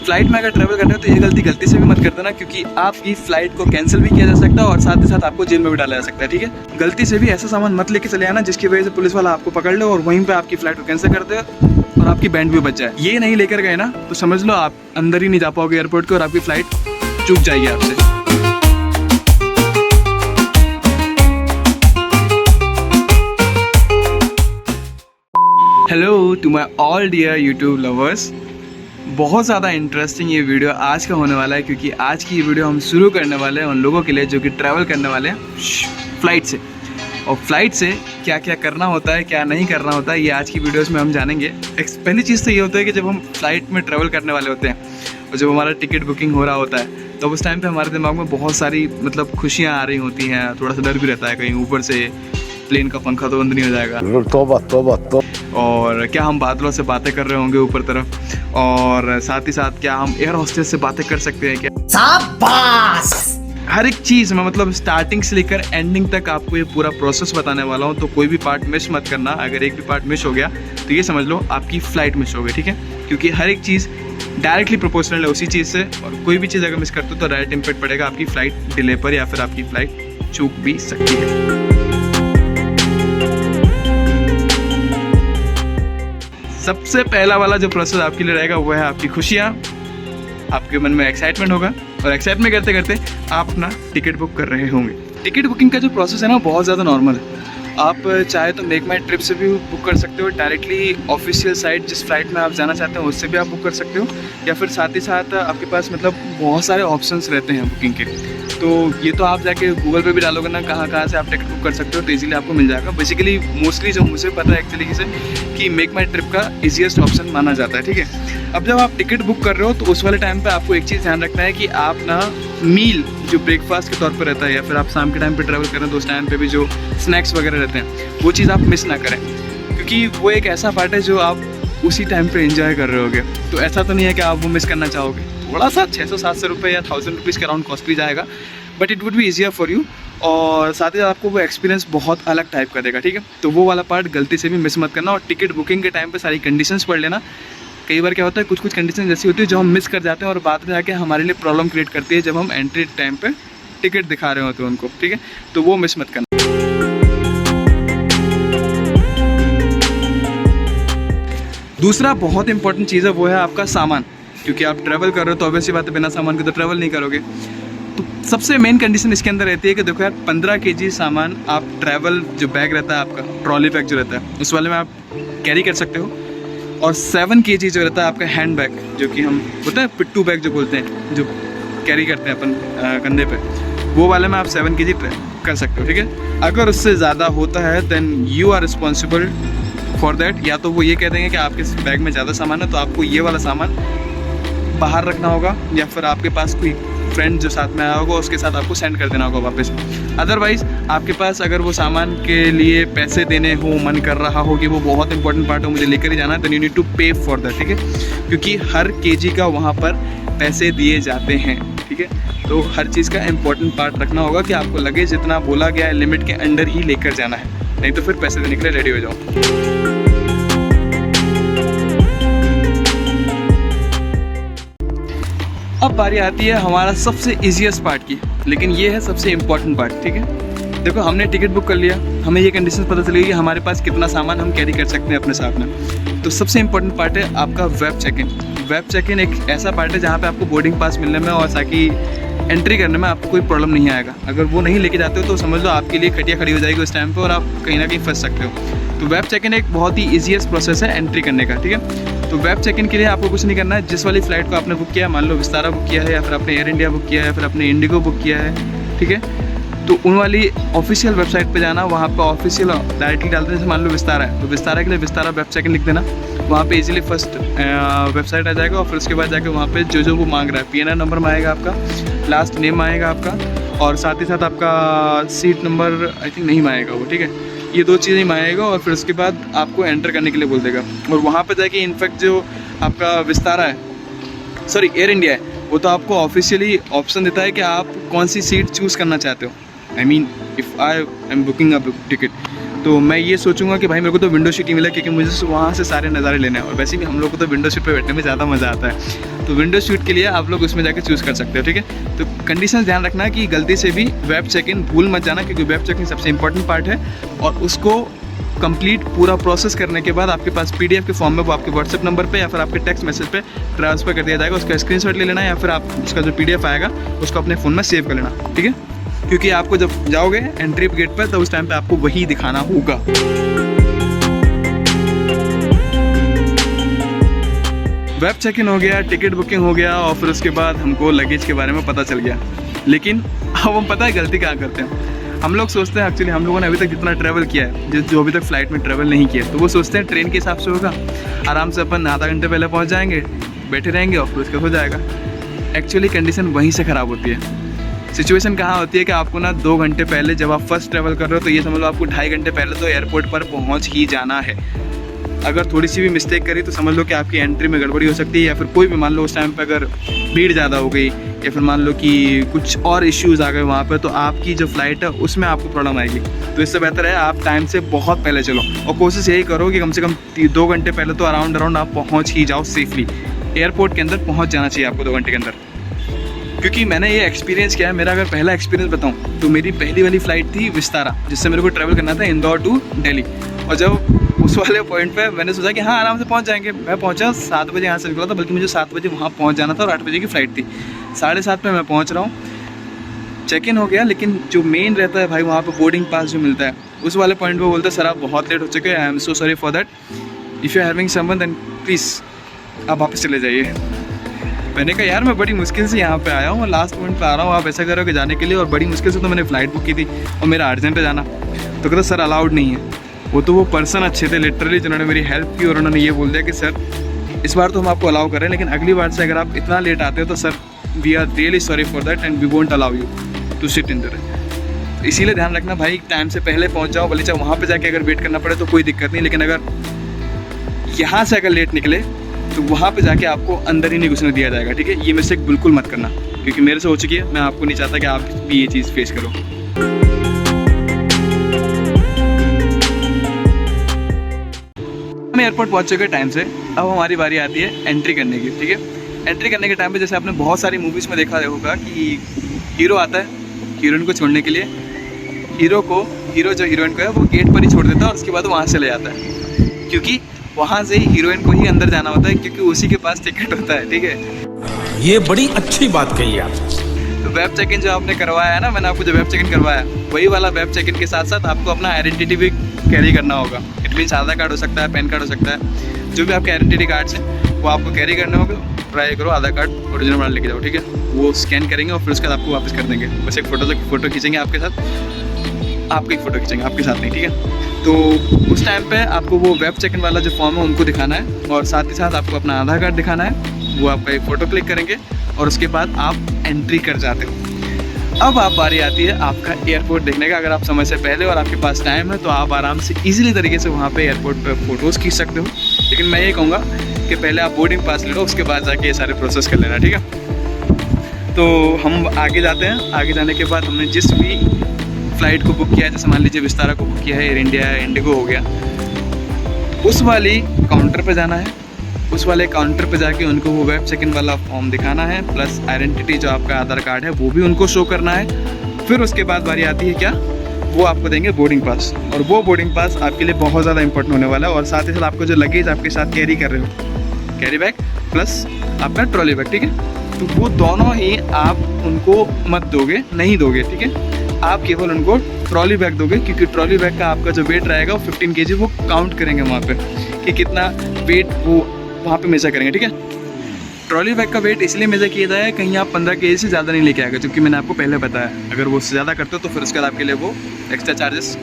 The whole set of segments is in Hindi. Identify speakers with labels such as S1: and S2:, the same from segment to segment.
S1: फ्लाइट में अगर ट्रैवल करना है तो ये गलती से भी मत कर देना, क्योंकि आपकी फ़्लाइट को कैंसिल भी किया जा सकता है और साथ ही साथ आपको जेल में भी डाला जा सकता है। ठीक है, गलती से भी ऐसा सामान मत लेके चले आना जिसकी वजह से पुलिस वाला आपको पकड़ ले और वहीं पे आपकी फ़्लाइट को कैंसिल कर दे और आपकी बैंड भी बच जाए। ये नहीं लेकर गए ना तो समझ लो आप अंदर ही नहीं जा पाओगे एयरपोर्ट के और आपकी फ़्लाइट चूक जाएगी आपसे। Hello to my all dear YouTube lovers, बहुत ज़्यादा इंटरेस्टिंग ये वीडियो आज का होने वाला है, क्योंकि आज की ये वीडियो हम शुरू करने वाले हैं उन लोगों के लिए जो कि ट्रैवल करने वाले हैं फ़्लाइट से। और फ्लाइट से क्या क्या करना होता है, क्या नहीं करना होता है, ये आज की वीडियोस में हम जानेंगे। पहली चीज़ तो ये होता है कि जब हम फ्लाइट में ट्रैवल करने वाले होते हैं और जब हमारा टिकट बुकिंग हो रहा होता है तो उस टाइम पे हमारे दिमाग में बहुत सारी खुशियाँ आ रही होती हैं, थोड़ा सा डर भी रहता है कहीं ऊपर से प्लेन का पंखा तो बंद नहीं हो जाएगा, तौबा और क्या हम बादलों से बातें कर रहे होंगे ऊपर तरफ, और साथ ही साथ क्या हम एयर होस्टेस से बातें कर सकते हैं क्या। शाबाश! हर एक चीज़ में स्टार्टिंग से लेकर एंडिंग तक आपको ये पूरा प्रोसेस बताने वाला हूँ, तो कोई भी पार्ट मिस मत करना। अगर एक भी पार्ट मिस हो गया तो ये समझ लो आपकी फ़्लाइट मिस हो गई। ठीक है, क्योंकि हर एक चीज़ डायरेक्टली प्रोपोर्शनल है उसी चीज़ से, और कोई भी चीज़ अगर मिस करते हो तो डायरेक्ट इम्पैक्ट पड़ेगा आपकी फ़्लाइट डिले पर, या फिर आपकी फ़्लाइट चूक भी सकती है। सबसे पहला वाला जो प्रोसेस आपके लिए रहेगा वो है आपकी खुशियाँ। आपके मन में एक्साइटमेंट होगा और एक्साइटमेंट करते करते आप अपना टिकट बुक कर रहे होंगे। टिकट बुकिंग का जो प्रोसेस है ना बहुत ज़्यादा नॉर्मल है। आप चाहे तो मेक माई ट्रिप से भी बुक कर सकते हो, डायरेक्टली ऑफिशियल साइट जिस फ्लाइट में आप जाना चाहते हो उससे भी आप बुक कर सकते हो, या फिर साथ ही साथ आपके पास बहुत सारे ऑप्शंस रहते हैं बुकिंग के। तो ये तो आप जाके गूगल पे भी डालोगे ना कहाँ से आप टिकट बुक कर सकते हो तो इजीली आपको मिल जाएगा। बेसिकली मोस्टली जो मुझे पता है एक तरीके से कि मेक माई ट्रिप का ईजीएस्ट ऑप्शन माना जाता है। ठीक है, अब जब आप टिकट बुक कर रहे हो तो उस वाले टाइम पे आपको एक चीज़ ध्यान रखना है कि आप ना मील जो ब्रेकफास्ट के तौर पर रहता है, या फिर आप शाम के टाइम पे ट्रैवल कर रहे हैं तो उस टाइम पे भी जो स्नैक्स वगैरह रहते हैं वो चीज़ आप मिस ना करें, क्योंकि वो एक ऐसा पार्ट है जो आप उसी टाइम पे एंजॉय कर रहे होगे। तो ऐसा तो नहीं है कि आप वो मिस करना चाहोगे। थोड़ा सा 600-700 रुपये या 1000 रुपीज़ के अराउंड कॉस्ट भी जाएगा, but it would be easier for you, और साथ ही साथ आपको वो एक्सपीरियंस बहुत अलग टाइप का देगा। ठीक है, तो वो वाला पार्ट गलती से भी मिस मत करना। और टिकट बुकिंग के टाइम पे सारी कंडीशंस पढ़ लेना। कई बार क्या होता है कुछ कंडीशन ऐसी होती है जो हम मिस कर जाते हैं और बाद में जाके हमारे लिए प्रॉब्लम क्रिएट करती है जब हम एंट्री टाइम पे टिकट दिखा रहे होते हैं उनको। ठीक है, तो वो मिस मत करना। दूसरा बहुत इंपॉर्टेंट चीज़ है वो है आपका सामान, क्योंकि आप ट्रैवल कर रहे हो तो ऑब्वियसली बात है बिना सामान के तो ट्रैवल नहीं करोगे। तो सबसे मेन कंडीशन इसके अंदर रहती है कि देखो यार 15 kg सामान आप ट्रैवल जो बैग रहता है आपका ट्रॉली बैग जो रहता है उस वाले में आप कैरी कर सकते हो, और 7 kg जो रहता है आपका हैंड बैग जो कि हम होता है पिट्टू बैग जो बोलते हैं, जो कैरी करते हैं अपन कंधे पे, वो वाले में आप 7 kg कर सकते हो। ठीक है, अगर उससे ज़्यादा होता है then you are responsible for that. या तो वो ये कह देंगे कि आपके बैग में ज़्यादा सामान है तो आपको ये वाला सामान बाहर रखना होगा, या फिर आपके पास कोई फ्रेंड जो साथ में आया होगा उसके साथ आपको सेंड कर देना होगा वापस। अदरवाइज़ आपके पास अगर वो सामान के लिए पैसे देने हो, मन कर रहा हो कि वो बहुत इंपॉर्टेंट पार्ट हो मुझे लेकर ही जाना है, देन यू नीड टू पे फॉर दैट। ठीक है, क्योंकि हर केजी का वहाँ पर पैसे दिए जाते हैं। ठीक है, तो हर चीज़ का इंपॉर्टेंट पार्ट रखना होगा कि आपको लगे जितना बोला गया है लिमिट के अंडर ही लेकर जाना है, नहीं तो फिर पैसे देने के लिए रेडी हो जाओ। अब बारी आती है हमारा सबसे इजीएस्ट पार्ट की, लेकिन ये है सबसे इम्पॉर्टेंट पार्ट। ठीक है, देखो हमने टिकट बुक कर लिया, हमें ये कंडीशन पता चली कि हमारे पास कितना सामान हम कैरी कर सकते हैं अपने साथ में। तो सबसे इम्पोर्टेंट पार्ट है आपका web check in. Web check in एक ऐसा पार्ट है जहाँ पे आपको बोर्डिंग पास मिलने में और ताकि एंट्री करने में आपको कोई प्रॉब्लम नहीं आएगा। अगर वो नहीं लेके जाते हो तो समझ लो आपके लिए खटिया खड़ी हो जाएगी उस टाइम पे और आप कहीं ना कहीं फंस सकते हो। तो वेब चेक इन एक बहुत ही ईजीएस्ट प्रोसेस है एंट्री करने का। ठीक है, तो वेब चेक इन के लिए आपको कुछ नहीं करना है। जिस वाली फ़्लाइट को आपने बुक किया है, मान लो विस्तारा बुक किया है, या फिर आपने एयर इंडिया बुक किया है, या फिर आपने इंडिगो बुक किया है, ठीक है, तो उन वाली ऑफिशियल वेबसाइट पे जाना, वहाँ पे ऑफिशियल डायरेक्टली डालते हैं। जैसे मान लो विस्तारा है तो विस्तारा के लिए विस्तारा वेब चेक इन लिख देना, वहाँ पे इजीली फर्स्ट वेबसाइट आ जाएगा, और फिर उसके बाद जाके वहाँ पे जो वो मांग रहा है PNR नंबर में आएगा आपका, लास्ट नेम आएगा आपका, और साथ ही साथ आपका सीट नंबर आई थिंक नहीं आएगा वो। ठीक है, ये दो चीज़ें ही आएगा, और फिर उसके बाद आपको एंटर करने के लिए बोल देगा। और वहाँ पे जाके इनफैक्ट जो आपका विस्तारा है, सॉरी एयर इंडिया है, वो तो आपको ऑफिशियली ऑप्शन देता है कि आप कौन सी सीट चूज़ करना चाहते हो। I mean if I am booking a ticket तो मैं ये सोचूंगा कि भाई मेरे को तो विंडो सीट ही मिला, क्योंकि मुझे वहाँ से सारे नज़ारे लेने हैं। और वैसे भी हम लोग को तो विंडो सीट पे बैठने में ज़्यादा मज़ा आता है। तो विंडो सीट के लिए आप लोग उसमें जाकर चूज़ कर सकते हो, ठीक है। तो कंडीशन ध्यान रखना कि गलती से भी वेब चेक इन भूल मत जाना, क्योंकि वेब चेक इन सबसे इंपॉर्टेंट पार्ट है। और उसको कंप्लीट पूरा प्रोसेस करने के बाद आपके पास PDF के फॉर्म में वो आपके व्हाट्सएप नंबर पे या फिर आपके टेक्स्ट मैसेज पे ट्रांसफ़र कर दिया जाएगा। उसका स्क्रीनशॉट ले लेना, या फिर आप उसका जो PDF आएगा उसको अपने फ़ोन में सेव कर लेना, ठीक है। क्योंकि आपको जब जाओगे एंट्री गेट पर तो उस टाइम पे आपको वही दिखाना होगा। वेब चेक इन हो गया, टिकट बुकिंग हो गया, और फिर उसके बाद हमको लगेज के बारे में पता चल गया। लेकिन अब हम पता है गलती क्या करते हैं, हम लोग सोचते हैं, एक्चुअली हम लोगों ने अभी तक जितना ट्रैवल किया है, जो अभी तक फ़्लाइट में ट्रैवल नहीं किया, तो वो सोचते हैं ट्रेन के हिसाब से होगा, आराम से अपन आधा घंटे पहले पहुंच जाएंगे, बैठे रहेंगे और फिर उसका हो जाएगा। एक्चुअली कंडीशन वहीं से ख़राब होती है। सिचुएशन कहाँ होती है कि आपको ना 2 घंटे पहले, जब आप फर्स्ट ट्रैवल कर रहे हो, तो ये समझ लो आपको 2.5 घंटे पहले तो एयरपोर्ट पर पहुँच ही जाना है। अगर थोड़ी सी भी मिस्टेक करी तो समझ लो कि आपकी एंट्री में गड़बड़ी हो सकती है, या फिर कोई भी मान लो उस टाइम पे अगर भीड़ ज़्यादा हो गई, या फिर मान लो कि कुछ और इश्यूज़ आ गए वहाँ पे, तो आपकी जो फ़्लाइट है उसमें आपको प्रॉब्लम आएगी। तो इससे बेहतर है आप टाइम से बहुत पहले चलो, और कोशिश यही करो कि कम से कम 2 घंटे पहले तो अराउंड आप पहुँच ही जाओ सेफली। एयरपोर्ट के अंदर पहुँच जाना चाहिए आपको 2 घंटे के अंदर। क्योंकि मैंने ये एक्सपीरियंस किया है, मेरा अगर पहला एक्सपीरियंस बताऊँ तो मेरी पहली वाली फ़्लाइट थी विस्तारा, जिससे मेरे को ट्रैवल करना था इंदौर टू दिल्ली। और जब उस वाले पॉइंट पे मैंने सोचा कि हाँ आराम से पहुंच जाएंगे, मैं पहुंचा 7 बजे यहाँ से निकला था, बल्कि मुझे 7 बजे वहाँ पहुँच जाना था और 8 बजे की फ़्लाइट थी। 7:30 पे मैं पहुँच रहा हूँ, चेक इन हो गया, लेकिन जो मेन रहता है भाई वहाँ पे बोर्डिंग पास जो मिलता है, उस वाले पॉइंट पे बोलते हैं सर आप बहुत लेट हो चुके हैं, I am so sorry for that, if you are having someone then please आप वापस चले जाइए। मैंने कहा यार मैं बड़ी मुश्किल से यहाँ पे आया हूँ और लास्ट मोमेंट पे आ रहा हूँ, आप ऐसा करोगे जाने के लिए, और बड़ी मुश्किल से तो मैंने फ़्लाइट बुक की थी और मेरा अर्जेंट है जाना। तो कहता सर अलाउड नहीं है। वो पर्सन अच्छे थे लिटरली, जिन्होंने मेरी हेल्प की, और उन्होंने ये बोल दिया कि सर इस बार तो हम आपको अलाउ कर रहे हैं, लेकिन अगली बार से अगर आप इतना लेट आते हो तो sir we are really sorry for that and we won't allow you to sit in there. इसीलिए ध्यान रखना भाई, टाइम से पहले पहुँच जाओ, भले चाहे वहाँ पर जाके अगर वेट करना पड़े तो कोई दिक्कत नहीं, लेकिन अगर यहाँ से अगर लेट निकले तो वहाँ पे जाके आपको अंदर ही नहीं घुसने दिया जाएगा, ठीक है। ये मिस्टेक बिल्कुल मत करना, क्योंकि मेरे से हो चुकी है, मैं आपको नहीं चाहता कि आप भी ये चीज़ फेस करो। हम एयरपोर्ट पहुँच चुके टाइम से, अब हमारी बारी आती है एंट्री करने की, ठीक है। एंट्री करने के टाइम पे जैसे आपने बहुत सारी मूवीज़ में देखा होगा कि हीरो आता है हीरोइन को छोड़ने के लिए, हीरो जो हीरोइन को है वो गेट पर ही छोड़ देता है और उसके बाद वहाँ से ले जाता है, क्योंकि वहाँ से हीरोइन को ही अंदर जाना होता है, क्योंकि उसी के पास टिकट होता है, ठीक है।
S2: ये बड़ी अच्छी बात कही आप।
S1: तो वेब चेक इन जो आपने करवाया है ना, मैंने आपको जो वेब चेक इन करवाया वही वाला वेब चेक इन के साथ साथ आपको अपना आइडेंटिटी भी कैरी करना होगा। इट मीन्स आधार कार्ड हो सकता है, पैन कार्ड हो सकता है, जो भी आपके आइडेंटिटी कार्ड्स हैं वो आपको कैरी करने होगा। ट्राई करो आधार कार्ड ओरिजिनल वाला लेके जाओ, ठीक है। वो स्कैन करेंगे और फिर उसके बाद आपको वापस कर देंगे। बस एक फ़ोटो खींचेंगे आपके साथ, आपकी एक फ़ोटो खींचेंगे आपके साथ नहीं, ठीक है। तो उस टाइम पे आपको वो वेब चेक इन वाला जो फॉर्म है उनको दिखाना है, और साथ ही साथ आपको अपना आधार कार्ड दिखाना है। वो आपका एक फ़ोटो क्लिक करेंगे और उसके बाद आप एंट्री कर जाते हो। अब आप बारी आती है आपका एयरपोर्ट देखने का। अगर आप समय से पहले और आपके पास टाइम है तो आप आराम से ईजिली तरीके से वहाँ पे एयरपोर्ट पे फ़ोटोज़ खींच सकते हो, लेकिन मैं ये कहूँगा कि पहले आप बोर्डिंग पास ले लो, उसके बाद जाके ये सारे प्रोसेस कर लेना, ठीक है। तो हम आगे जाते हैं। आगे जाने के बाद हमने जिस भी फ़्लाइट को बुक किया है, जैसे मान लीजिए विस्तारा को बुक किया है, एयर इंडिया है, इंडिगो हो गया, उस वाली काउंटर पे जाना है। उस वाले काउंटर पे जाके उनको वो वेब चेक इन वाला फॉर्म दिखाना है, प्लस आइडेंटिटी जो आपका आधार कार्ड है वो भी उनको शो करना है। फिर उसके बाद बारी आती है क्या, वो आपको देंगे बोर्डिंग पास, और वो बोर्डिंग पास आपके लिए बहुत ज़्यादा इंपॉर्टेंट होने वाला है। और साथ ही साथ आपको जो लगेज आपके साथ कैरी कर रहे हो, कैरी बैग प्लस आपका ट्रॉली बैग, ठीक है, तो वो दोनों ही आप उनको मत दोगे, नहीं दोगे, ठीक है। आप केवल उनको ट्रॉली बैग दोगे, क्योंकि ट्रॉली बैग का आपका जो वेट रहेगा वो 15 kg वो काउंट करेंगे वहाँ पे, कि कितना वेट वो वहाँ पे मेजर करेंगे, ठीक है। ट्रॉली बैग का वेट इसलिए मेजर किया जाए कहीं आप 15 kg से ज़्यादा नहीं लेके आएगा, क्योंकि मैंने आपको पहले बताया अगर वो उससे ज़्यादा करते हो तो फिर उसके बाद आपके लिए वो एक्स्ट्रा चार्जेस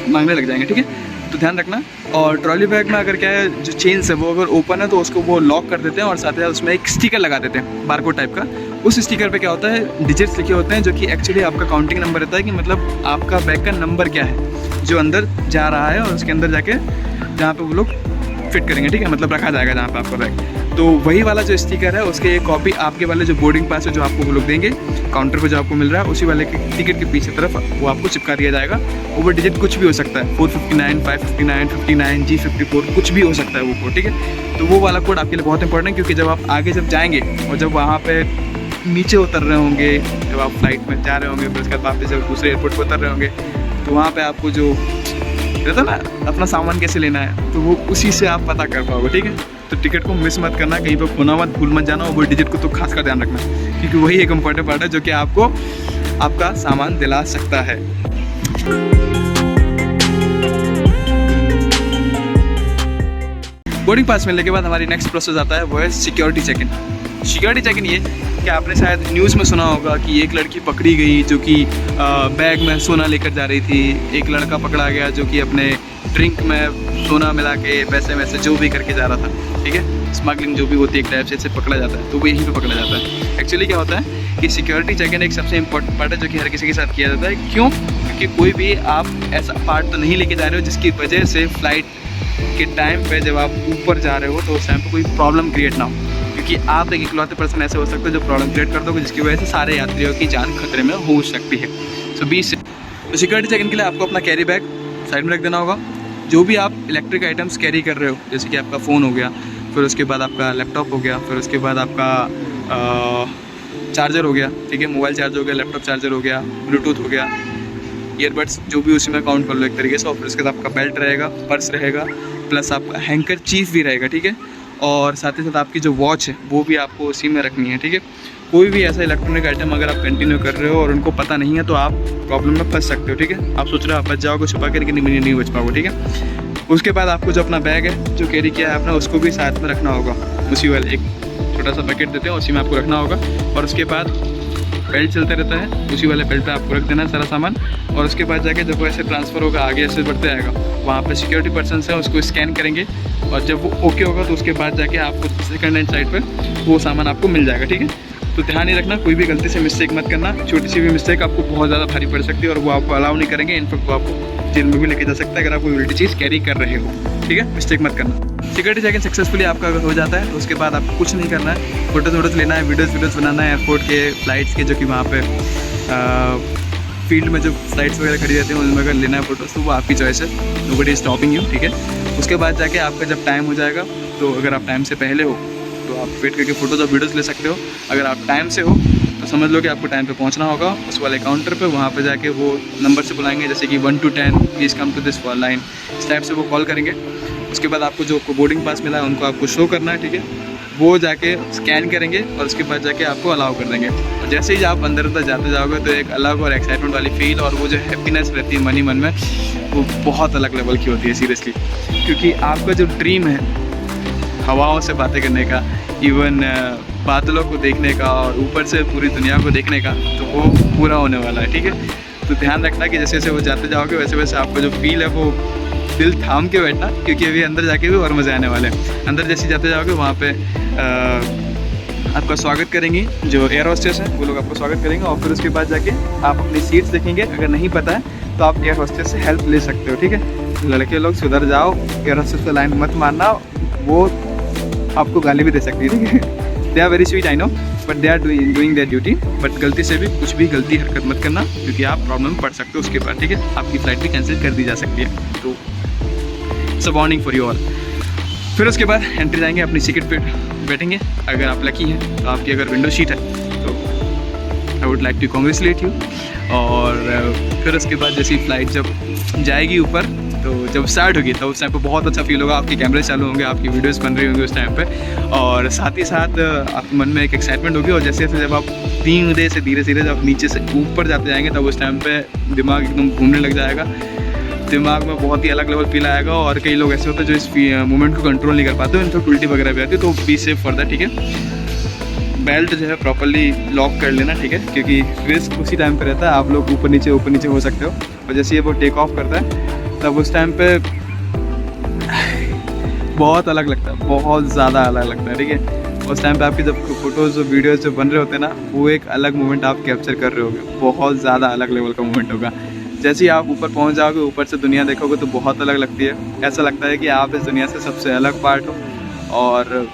S1: मांगने लग जाएंगे, ठीक है। तो ध्यान रखना। और ट्रॉली बैग में अगर क्या है, जो चेन्स है वो अगर ओपन है तो उसको वो लॉक कर देते हैं, और साथ ही साथ उसमें एक स्टिकर लगा देते हैं बारकोड टाइप का। उस स्टिकर पे क्या होता है, डिजिट्स लिखे होते हैं, जो कि एक्चुअली आपका काउंटिंग नंबर रहता है, कि मतलब आपका बैग का नंबर क्या है जो अंदर जा रहा है, और उसके अंदर जाके जहाँ पे वो लोग फिट करेंगे, ठीक है, मतलब रखा जाएगा जहाँ पे आपका बैग। तो वही वाला जो स्टिकर है उसके एक कॉपी आपके वाले जो बोर्डिंग पास है जो आपको वो लोग देंगे काउंटर पर जो आपको मिल रहा है, उसी वाले के टिकट के पीछे तरफ वो आपको चिपका दिया जाएगा। ओवर डिजिट कुछ भी हो सकता है, 459, 559, 59, G54 कुछ भी हो सकता है वो कोड, ठीक है। तो वो वाला कोड आपके लिए बहुत इंपॉर्टेंट है, क्योंकि जब आप आगे जब जाएंगे और जब वहाँ पे नीचे उतर रहे होंगे, जब आप फ्लाइट में जा रहे होंगे, फिर उसके बाद वापस जब दूसरे एयरपोर्ट पर उतर रहे होंगे, तो वहाँ पे आपको जो रहता है ना अपना सामान कैसे लेना है, तो वो उसी से आप पता कर पाओगे, ठीक है। तो टिकट को मिस मत करना, कहीं पर खोना मत, भूल मत जाना, ओवर डिजिट को तो खास कर ध्यान रखना, क्योंकि वही एक इम्पॉर्टेंट पार्ट है जो कि आपको आपका सामान दिला सकता है। बोर्डिंग पास मिलने के बाद हमारी नेक्स्ट प्रोसेस आता है, वो है security check in. Security check in ये कि आपने शायद न्यूज़ में सुना होगा कि एक लड़की पकड़ी गई जो कि बैग में सोना लेकर जा रही थी, एक लड़का पकड़ा गया जो कि अपने ड्रिंक में सोना मिला के पैसे में से जो भी करके जा रहा था, ठीक है। स्मगलिंग जो भी होती है एक टाइप से पकड़ा जाता है, तो वो यहीं पे पकड़ा जाता है। एक्चुअली क्या होता है कि सिक्योरिटी चेक इन एक सबसे इंपॉर्टेंट पार्ट है जो कि हर किसी के साथ किया जाता है। क्यों? क्योंकि कोई भी आप ऐसा पार्ट तो नहीं लेके जा रहे हो जिसकी वजह से फ्लाइट के टाइम पे जब आप ऊपर जा रहे हो तो उस टाइम पे कोई प्रॉब्लम क्रिएट ना हो, क्योंकि आप एक इकलौते पर्सन ऐसे हो सकते हो जो प्रॉब्लम क्रिएट कर दोगे, जिसकी वजह से सारे यात्रियों की जान खतरे में हो सकती है। सो 20 से तो सिक्योरिटी चेक इन के लिए आपको अपना कैरी बैग साइड में रख देना होगा। जो भी आप इलेक्ट्रिक आइटम्स कैरी कर रहे हो, जैसे कि आपका फ़ोन हो गया, फिर उसके बाद आपका लैपटॉप हो गया, फिर उसके बाद आपका चार्जर हो गया, ठीक है, मोबाइल चार्जर हो गया, लैपटॉप चार्जर हो गया, ब्लूटूथ हो गया, ईयरबड्स जो भी उसी में काउंट कर लो एक तरीके से। और फिर उसके बाद आपका बेल्ट रहेगा, पर्स रहेगा, प्लस आपका हैंकर चीफ भी रहेगा, ठीक है। और साथ ही साथ आपकी जो वॉच है वो भी आपको उसी में रखनी है, ठीक है। कोई भी ऐसा इलेक्ट्रॉनिक आइटम अगर आप कंटिन्यू कर रहे हो और उनको पता नहीं है तो आप प्रॉब्लम में फंस सकते हो, ठीक है। आप सोच रहे हो आप बच जाओगे छुपा कर, लेकिन नहीं बच पाओगे, ठीक है। उसके बाद आपको जो अपना बैग है जो कैरी किया है आपने, उसको भी साथ में रखना होगा। उसी वाले एक छोटा सा पैकेट देते हैं, उसी में आपको रखना होगा। और उसके बाद बेल्ट चलते रहता है, उसी वाले बेल्ट पे आपको रख देना है सारा सामान। और उसके बाद जाके जब वो ऐसे ट्रांसफ़र होगा, आगे ऐसे बढ़ते आएगा, वहाँ पे सिक्योरिटी पर्सन है उसको स्कैन करेंगे, और जब वो ओके होगा तो उसके बाद जाके आपको सेकंड हैंड साइड पर वो सामान आपको मिल जाएगा, ठीक है। तो ध्यान ही रखना, कोई भी गलती से मिस्टेक मत करना, छोटी सी भी मिस्टेक आपको बहुत ज़्यादा भारी पड़ सकती है और वो आपको अलाउ नहीं करेंगे। इनफैक्ट वो आपको जेल में भी लेके जा सकता है अगर आप कोई उल्टी चीज़ कैरी कर रहे हो, ठीक है। मिस्टेक मत करना। सिक्योरिटी चेक इन सक्सेसफुली आपका अगर हो जाता है तो उसके बाद आपको कुछ नहीं करना है, फोटोज़ लेना है, वीडियोज़ बनाना है एयरपोर्ट के, फ्लाइट्स के, जो कि वहाँ पर फील्ड में जो फ्लाइट्स वगैरह खड़ी रहती हैं उनमें अगर लेना है फोटोज़ तो वो आपकी चॉइस है, नोबडी इज स्टॉपिंग यू, ठीक है। उसके बाद जाके आपका जब टाइम हो जाएगा तो अगर आप टाइम से पहले हो तो आप वेट करके फ़ोटोज़ और वीडियोज़ ले सकते हो। अगर आप टाइम से हो तो समझ लो कि आपको टाइम पे पहुंचना होगा उस वाले काउंटर पे। वहाँ पे जाके वो नंबर से बुलाएंगे, जैसे कि 1 to 10 please come to this line, इस टाइप से वो कॉल करेंगे। उसके बाद आपको जो बोर्डिंग पास मिला है उनको आपको शो करना है, ठीक है। वो जाके स्कैन करेंगे और उसके बाद जाके आपको अलाउ कर देंगे। और जैसे ही आप अंदर जाते जाओगे तो एक अलग और एक्साइटमेंट वाली फील और वो जो हैप्पीनेस रहती है मन में, वो बहुत अलग लेवल की होती है सीरियसली। क्योंकि आपका जो ड्रीम है हवाओं से बातें करने का, इवन बादलों को देखने का और ऊपर से पूरी दुनिया को देखने का, तो वो पूरा होने वाला है, ठीक है। तो ध्यान रखना कि जैसे जैसे वो जाते जाओगे वैसे वैसे आपको जो फील है वो दिल थाम के बैठना, क्योंकि अभी अंदर जाके भी और मज़े आने वाले हैं। अंदर जैसे जाते जाओगे वहाँ पे आपका स्वागत करेंगे जो एयर होस्टेस हैं, वो लोग आपको स्वागत करेंगे। और फिर उसके बाद जाके आप अपनी सीट्स देखेंगे। अगर नहीं पता है तो आप एयर होस्टेस से हेल्प ले सकते हो, ठीक है। लड़के लोग सुधर जाओ, एयर होस्टेस पे लाइन मत मारना, वो आपको गाली भी दे सकती है, ठीक है। They are very sweet I know, but they are doing their duty. But गलती से भी कुछ भी गलती हरकत मत करना, क्योंकि आप प्रॉब्लम में पड़ सकते हो उसके बाद, ठीक है। आपकी फ़्लाइट भी कैंसिल कर दी जा सकती है, तो it's a warning for you all. फिर उसके बाद एंट्री जाएंगे, अपनी सीट पे बैठेंगे। अगर आप लकी हैं तो आपकी अगर विंडो सीट है तो I would like to congratulate you. और फिर उसके बाद जैसी फ़्लाइट जब जाएगी ऊपर, तो जब स्टार्ट होगी तो उस टाइम पे बहुत अच्छा फील होगा, आपके कैमरे चालू होंगे, आपकी वीडियोस बन रही होंगी उस टाइम पे, और साथ ही साथ आपके मन में एक एक्साइटमेंट होगी। और जैसे जैसे जब आप धीरे से धीरे जब नीचे से ऊपर जाते जाएंगे तब उस टाइम पे दिमाग एकदम घूमने लग जाएगा, दिमाग में बहुत ही अलग लेवल फील आएगा। और कई लोग ऐसे होते हैं जो इस मोमेंट को कंट्रोल नहीं कर पाते, इनको उल्टी वगैरह भी आती है, तो बी सेफ फॉर दैट, ठीक है। बेल्ट जो है प्रॉपर्ली लॉक कर लेना, ठीक है, क्योंकि रिस्क उसी टाइम पे रहता है, आप लोग ऊपर नीचे हो सकते हो। और जैसे ये वो टेक ऑफ करता है तब उस टाइम पे बहुत अलग लगता है, बहुत ज़्यादा अलग लगता है, ठीक है। उस टाइम पे आपके जब फोटोज़ और वीडियोज़ जो बन रहे होते हैं ना, वो एक अलग मोमेंट आप कैप्चर कर रहे होगे, बहुत ज़्यादा अलग लेवल का मोमेंट होगा। जैसे ही आप ऊपर पहुंच जाओगे, ऊपर से दुनिया देखोगे तो बहुत अलग लगती है। ऐसा लगता है कि आप इस दुनिया से सबसे अलग पार्ट हो और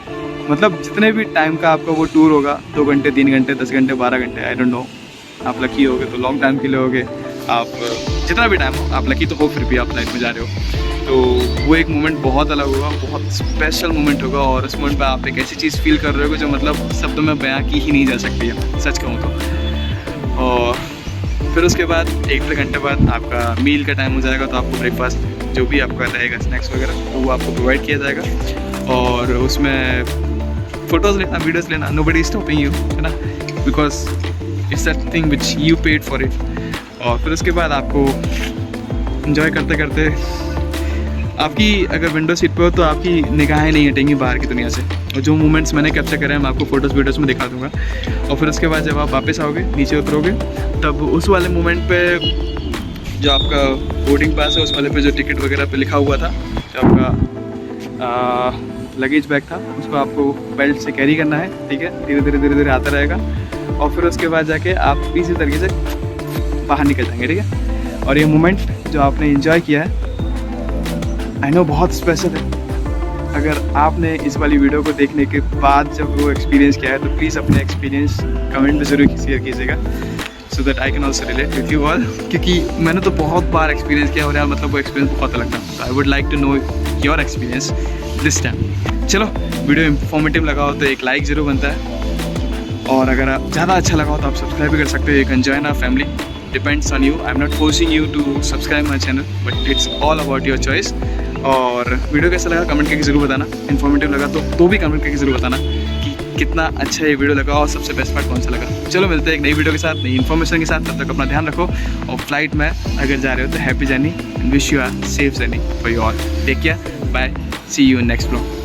S1: मतलब जितने भी टाइम का आपका वो टूर होगा, 2 घंटे, 3 घंटे, 10 घंटे, 12 घंटे, आई डोंट नो, आप लकी होगे तो लॉन्ग टाइम के लिए होगे, आप जितना भी टाइम हो, आप लकी तो हो फिर भी आप लाइफ में जा रहे हो, तो वो एक मोमेंट बहुत अलग होगा, बहुत स्पेशल मोमेंट होगा। और उस मोमेंट पर आप एक ऐसी चीज़ फील कर रहे हो जो मतलब शब्दों में बयां की ही नहीं जा सकती है, सच कहूँ तो। और फिर उसके बाद 1-2 घंटे बाद आपका मील का टाइम हो जाएगा, तो आपको ब्रेकफास्ट जो भी आपका रहेगा, स्नैक्स वगैरह, तो वो आपको प्रोवाइड किया जाएगा। और उसमें फ़ोटोज़ लेना, वीडियोज़ लेना, नोबडी स्टॉपिंग यू, है ना, because it's that thing which you paid for it. और फिर उसके बाद आपको इन्जॉय करते करते आपकी अगर विंडो सीट पे हो तो आपकी निगाहें नहीं हटेंगी बाहर की दुनिया से, और जो मोमेंट्स मैंने कैप्चर करे हैं मैं आपको फ़ोटोज़ वीडियोज़ में दिखा दूँगा। और फिर उसके बाद जब आप वापस आओगे, नीचे उतरोगे, तब उस वाले मोमेंट पे जो आपका बोर्डिंग पास है, उस वाले पे जो टिकट वगैरह पे लिखा हुआ था, जो आपका लगेज बैग था, उसको आपको बेल्ट से कैरी करना है, ठीक है, धीरे धीरे आता रहेगा। और फिर उसके बाद जाके आप इसी तरीके से बाहर निकल जाएंगे, ठीक है। और ये मोमेंट जो आपने एंजॉय किया है, आई नो बहुत स्पेशल है। अगर आपने इस वाली वीडियो को देखने के बाद जब वो एक्सपीरियंस किया है, तो प्लीज़ अपने एक्सपीरियंस कमेंट में ज़रूर शेयर कीजिएगा, so that I can also relate with you all, क्योंकि मैंने तो बहुत बार एक्सपीरियंस किया और यार मतलब वो एक्सपीरियंस बहुत अलग था। तो I would like to know your experience this time. चलो, वीडियो इन्फॉर्मेटिव लगा हो तो एक लाइक ज़रूर बनता है, और अगर ज़्यादा अच्छा लगा हो तो आप सब्सक्राइब भी कर सकते हो। You can join our family, depends on you, I am not forcing you to subscribe my channel, but it's all about your choice. और वीडियो कैसा लगा कमेंट करके ज़रूर बताना, इन्फॉर्मेटिव लगा तो भी कमेंट करके ज़रूर बताना कि कितना अच्छा ये वीडियो लगा और सबसे बेस्ट पार्ट कौन सा लगा। चलो, मिलते हैं एक नई वीडियो के साथ, नई इन्फॉर्मेशन के साथ। तब तक अपना ध्यान रखो, और फ्लाइट में अगर जा रहे हो तो happy journey and wish you are safe journey for you all. Take care, bye, see you in next blog.